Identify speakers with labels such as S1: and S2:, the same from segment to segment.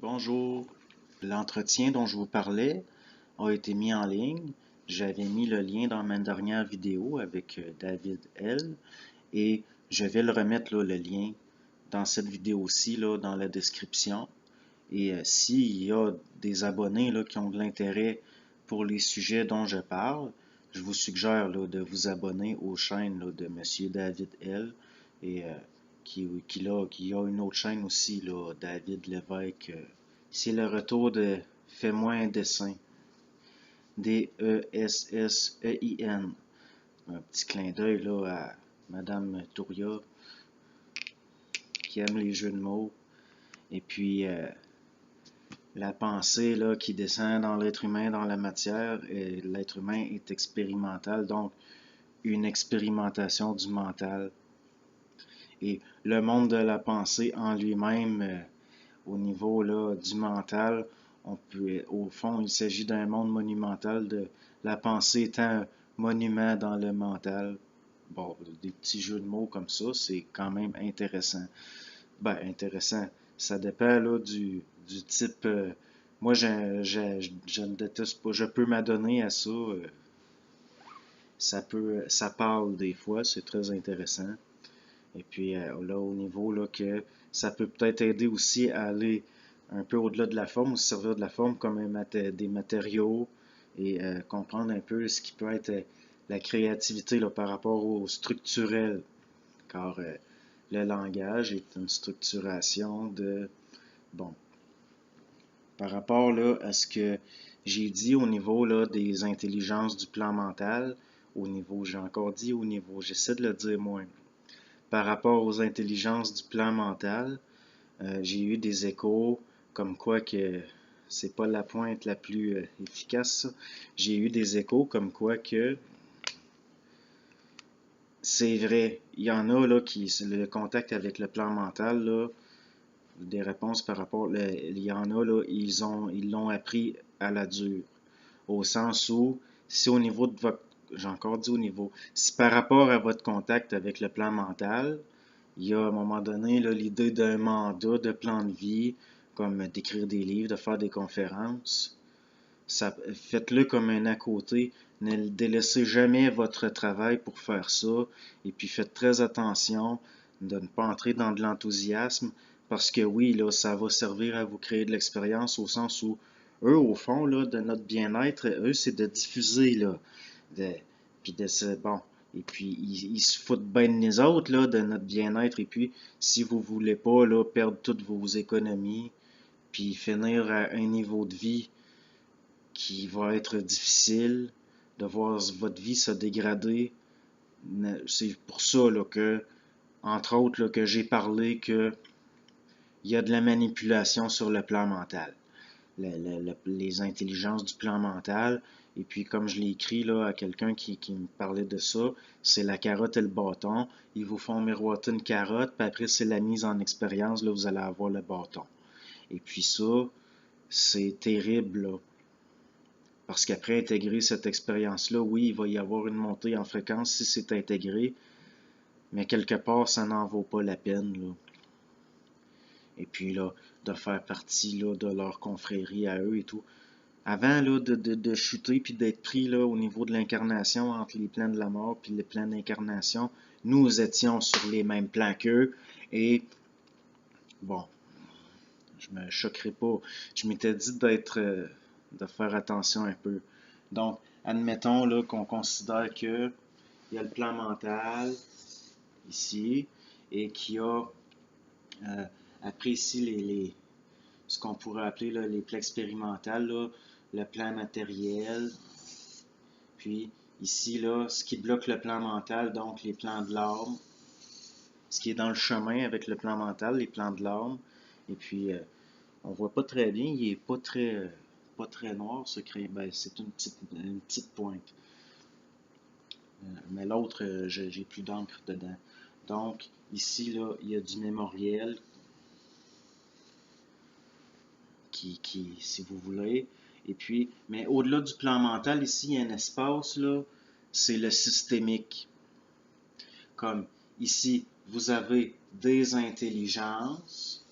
S1: Bonjour. L'entretien dont je vous parlais a été mis en ligne. J'avais mis le lien dans ma dernière vidéo avec David L. Et je vais le remettre là, le lien dans cette vidéo-ci là, dans la description. Et s'il y a des abonnés là, qui ont de l'intérêt pour les sujets dont je parle, je vous suggère là, de vous abonner aux chaînes là, de Monsieur David L. Et qui a une autre chaîne aussi, là, David Lévesque. C'est le retour de Fais-moi un dessin. Dessein. Un petit clin d'œil là, à Madame Touria, qui aime les jeux de mots. Et puis, la pensée là, qui descend dans l'être humain, dans la matière, et l'être humain est expérimental, donc une expérimentation du mental. Et le monde de la pensée en lui-même, au niveau là, du mental, au fond, il s'agit d'un monde monumental, de la pensée étant un monument dans le mental. Bon, des petits jeux de mots comme ça, c'est quand même intéressant. Ben, intéressant. Ça dépend là, du type. Moi, je ne déteste pas. Je peux m'adonner à ça. Ça parle des fois, c'est très intéressant. Et puis là, au niveau là, que ça peut peut-être aider aussi à aller un peu au-delà de la forme ou se servir de la forme comme des matériaux et comprendre un peu ce qui peut être la créativité là, par rapport au structurel. Car le langage est une structuration de, bon, par rapport là, à ce que j'ai dit au niveau là, des intelligences du plan mental, au niveau, j'ai encore dit au niveau, j'essaie de le dire moins. Par rapport aux intelligences du plan mental, j'ai eu des échos comme quoi que c'est pas la pointe la plus efficace. J'ai eu des échos comme quoi que c'est vrai. Il y en a là qui le contact avec le plan mental là, des réponses par rapport. Il y en a là, ils l'ont appris à la dure. Au sens où, si au niveau de votre, j'ai encore dit au niveau, si par rapport à votre contact avec le plan mental, il y a à un moment donné l'idée d'un mandat de plan de vie, comme d'écrire des livres, de faire des conférences. Faites-le comme un à côté. Ne délaissez jamais votre travail pour faire ça. Et puis faites très attention de ne pas entrer dans de l'enthousiasme parce que oui, là, ça va servir à vous créer de l'expérience au sens où eux, au fond, là, de notre bien-être, eux, c'est de diffuser, là. De, puis de se, bon, et puis ils se foutent bien de nous autres, là, de notre bien-être. Et puis, si vous voulez pas, là, perdre toutes vos économies, puis finir à un niveau de vie qui va être difficile, de voir votre vie se dégrader. C'est pour ça là, que, entre autres, là, que j'ai parlé que il y a de la manipulation sur le plan mental. Les intelligences du plan mental. Et puis, comme je l'ai écrit là, à quelqu'un qui me parlait de ça, c'est la carotte et le bâton. Ils vous font miroiter une carotte, puis après, c'est la mise en expérience, là, vous allez avoir le bâton. Et puis ça, c'est terrible, là. Parce qu'après intégrer cette expérience-là, oui, il va y avoir une montée en fréquence si c'est intégré, mais quelque part, ça n'en vaut pas la peine, là. Et puis là, de faire partie là, de leur confrérie à eux et tout. Avant là, de chuter puis d'être pris là, au niveau de l'incarnation entre les plans de la mort puis les plans d'incarnation, nous étions sur les mêmes plans qu'eux. Et bon, je me choquerai pas. Je m'étais dit de faire attention un peu. Donc, admettons là, qu'on considère que il y a le plan mental ici et qu'il y a après ici ce qu'on pourrait appeler là, les plans expérimentaux, là, le plan matériel, puis ici là, ce qui bloque le plan mental, donc les plans de l'âme, ce qui est dans le chemin avec le plan mental, les plans de l'âme, et puis on voit pas très bien, il est pas très noir ce crayon, ben, c'est une petite pointe. Mais l'autre, j'ai plus d'encre dedans. Donc, ici, là, il y a du mémoriel si vous voulez. Et puis, mais au-delà du plan mental, ici, il y a un espace, là, c'est le systémique. Comme ici, vous avez des intelligences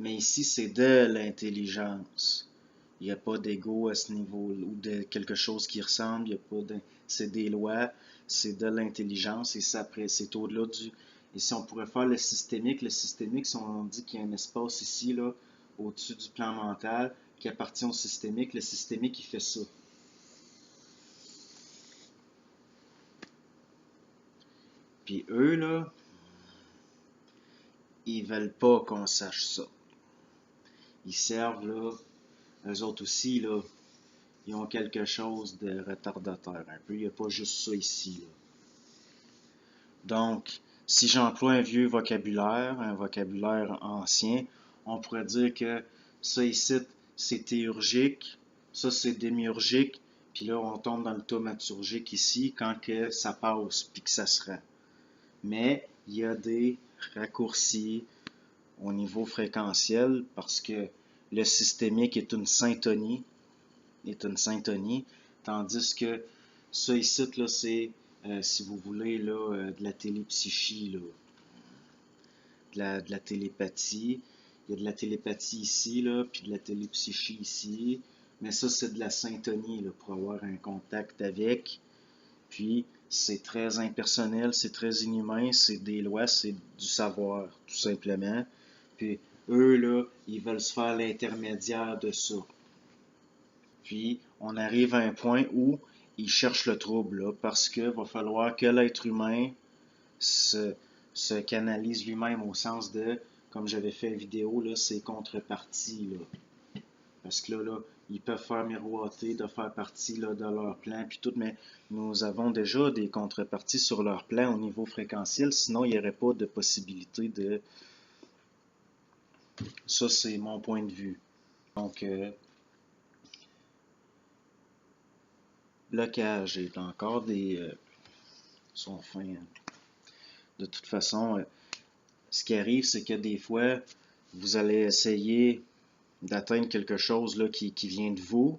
S1: Mais ici, c'est de l'intelligence. Il n'y a pas d'ego à ce niveau ou de quelque chose qui ressemble. Il y a pas de, c'est des lois, c'est de l'intelligence et ça, c'est au-delà du. Et si on pourrait faire le systémique, si on dit qu'il y a un espace ici, là, au-dessus du plan mental, qui appartient au systémique, le systémique, il fait ça. Puis eux, là, ils veulent pas qu'on sache ça. Ils servent, là, eux autres aussi, là, ils ont quelque chose de retardateur un peu. Il n'y a pas juste ça ici, là. Donc, si j'emploie un vocabulaire ancien, on pourrait dire que ça ici, c'est théurgique, ça c'est démiurgique, puis là on tombe dans le thaumaturgique ici quand que ça passe puis que ça se rend. Mais il y a des raccourcis au niveau fréquentiel parce que le systémique est une syntonie, tandis que ça ici, là, c'est, si vous voulez, là, de la télépsychie, là, de la télépathie. Il y a de la télépathie ici, là, puis de la télépsychie ici. Mais ça, c'est de la syntonie, là, pour avoir un contact avec. Puis, c'est très impersonnel, c'est très inhumain, c'est des lois, c'est du savoir, tout simplement. Puis, eux, là, ils veulent se faire l'intermédiaire de ça. Puis, on arrive à un point où ils cherchent le trouble, là, parce qu'il va falloir que l'être humain se, se canalise lui-même au sens de, comme j'avais fait une vidéo, là, ses contreparties, là. Parce que là, ils peuvent faire miroiter de faire partie là, de leur plan, puis tout, mais nous avons déjà des contreparties sur leur plan au niveau fréquentiel, sinon il n'y aurait pas de possibilité de... Ça, c'est mon point de vue. Donc, blocage est encore des... sont fins. De toute façon, ce qui arrive, c'est que des fois, vous allez essayer d'atteindre quelque chose là, qui vient de vous,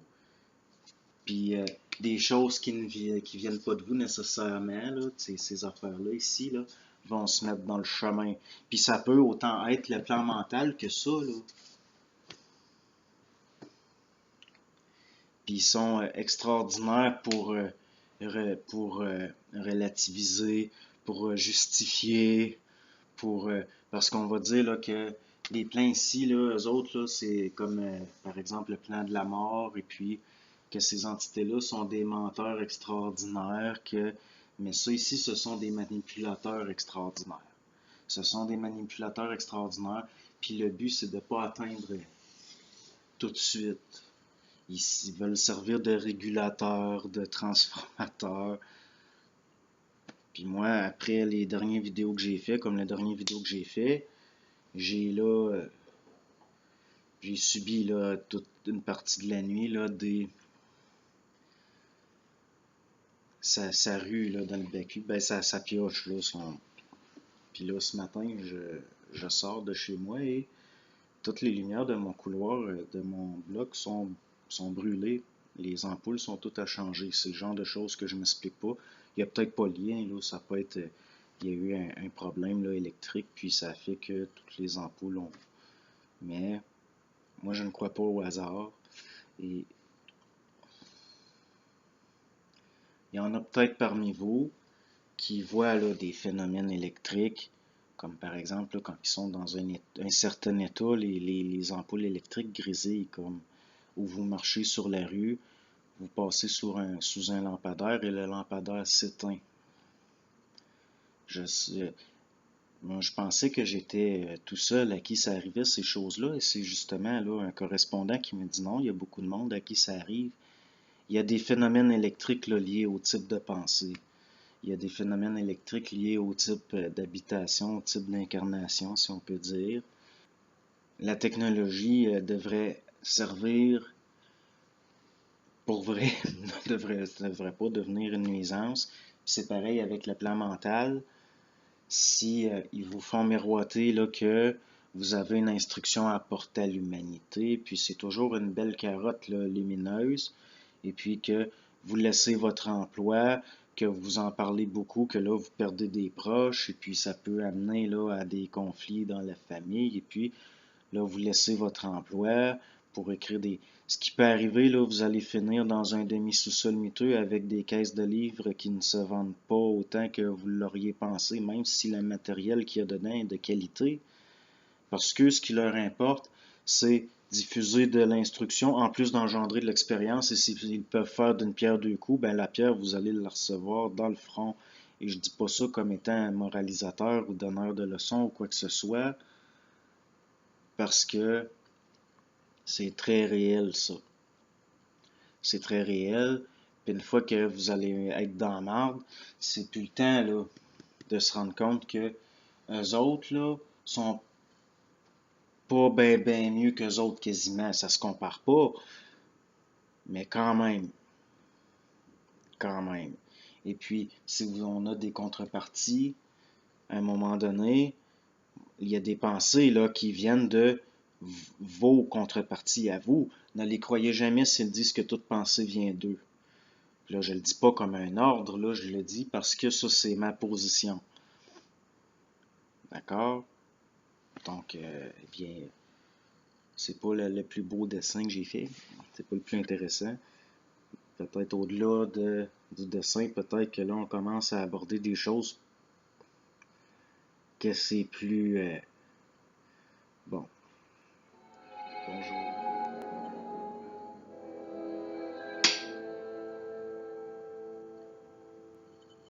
S1: puis des choses qui ne viennent pas de vous nécessairement, là, ces affaires-là ici, là, vont se mettre dans le chemin. Puis ça peut autant être le plan mental que ça, là. Puis ils sont extraordinaires pour relativiser, pour justifier, parce qu'on va dire là, que les plans ici, là, eux autres, là, c'est comme par exemple le plan de la mort, et puis que ces entités-là sont des menteurs extraordinaires, mais ça ici, ce sont des manipulateurs extraordinaires. Ce sont des manipulateurs extraordinaires, puis le but, c'est de ne pas atteindre tout de suite. Ils veulent servir de régulateurs, de transformateurs. Puis moi, après les dernières vidéos que j'ai fait, comme la dernière vidéo que j'ai fait, j'ai là, j'ai subi là toute une partie de la nuit là ça rue là dans le BQ, ben ça pioche là Puis là ce matin je sors de chez moi et toutes les lumières de mon couloir, de mon bloc sont brûlées. Les ampoules sont toutes à changer. C'est le genre de choses que je m'explique pas. Il y a peut-être pas de lien là, ça peut être il y a eu un problème là, électrique, puis ça fait que toutes les ampoules ont. Mais moi, je ne crois pas au hasard. Et il y en a peut-être parmi vous qui voient là, des phénomènes électriques, comme par exemple là, quand ils sont dans un certain état, les ampoules électriques grisillent, comme où vous marchez sur la rue, vous passez sous un lampadaire et le lampadaire s'éteint. Je, Moi, je pensais que j'étais tout seul à qui ça arrivait, ces choses-là, et c'est justement là un correspondant qui me dit non, il y a beaucoup de monde à qui ça arrive. Il y a des phénomènes électriques là, liés au type de pensée. Il y a des phénomènes électriques liés au type d'habitation, au type d'incarnation, si on peut dire. La technologie devrait servir pour vrai, ne devrait pas devenir une nuisance. C'est pareil avec le plan mental. Si ils vous font miroiter là, que vous avez une instruction à apporter à l'humanité, puis c'est toujours une belle carotte là, lumineuse, et puis que vous laissez votre emploi, que vous en parlez beaucoup, que là vous perdez des proches, et puis ça peut amener là, à des conflits dans la famille, et puis Là, vous laissez votre emploi pour écrire des... Ce qui peut arriver, là, vous allez finir dans un demi-sous-sol miteux avec des caisses de livres qui ne se vendent pas autant que vous l'auriez pensé, même si le matériel qu'il y a dedans est de qualité. Parce que ce qui leur importe, c'est diffuser de l'instruction en plus d'engendrer de l'expérience. Et s'ils peuvent faire d'une pierre deux coups, ben la pierre, vous allez la recevoir dans le front. Et je dis pas ça comme étant un moralisateur ou donneur de leçons ou quoi que ce soit, parce que c'est très réel, ça. C'est très réel. Puis une fois que vous allez être dans la marde, c'est plus le temps là, de se rendre compte que eux autres là, sont pas ben mieux qu'eux autres quasiment. Ça se compare pas, mais quand même, quand même. Et puis, si on a des contreparties, à un moment donné, il y a des pensées là, qui viennent de vos contreparties à vous. Ne les croyez jamais s'ils disent que toute pensée vient d'eux. Là, je le dis pas comme un ordre, là, je le dis parce que ça, c'est ma position. D'accord? Donc, eh bien, c'est pas le plus beau dessin que j'ai fait. C'est pas le plus intéressant. Peut-être au-delà du dessin, peut-être que là, on commence à aborder des choses que c'est plus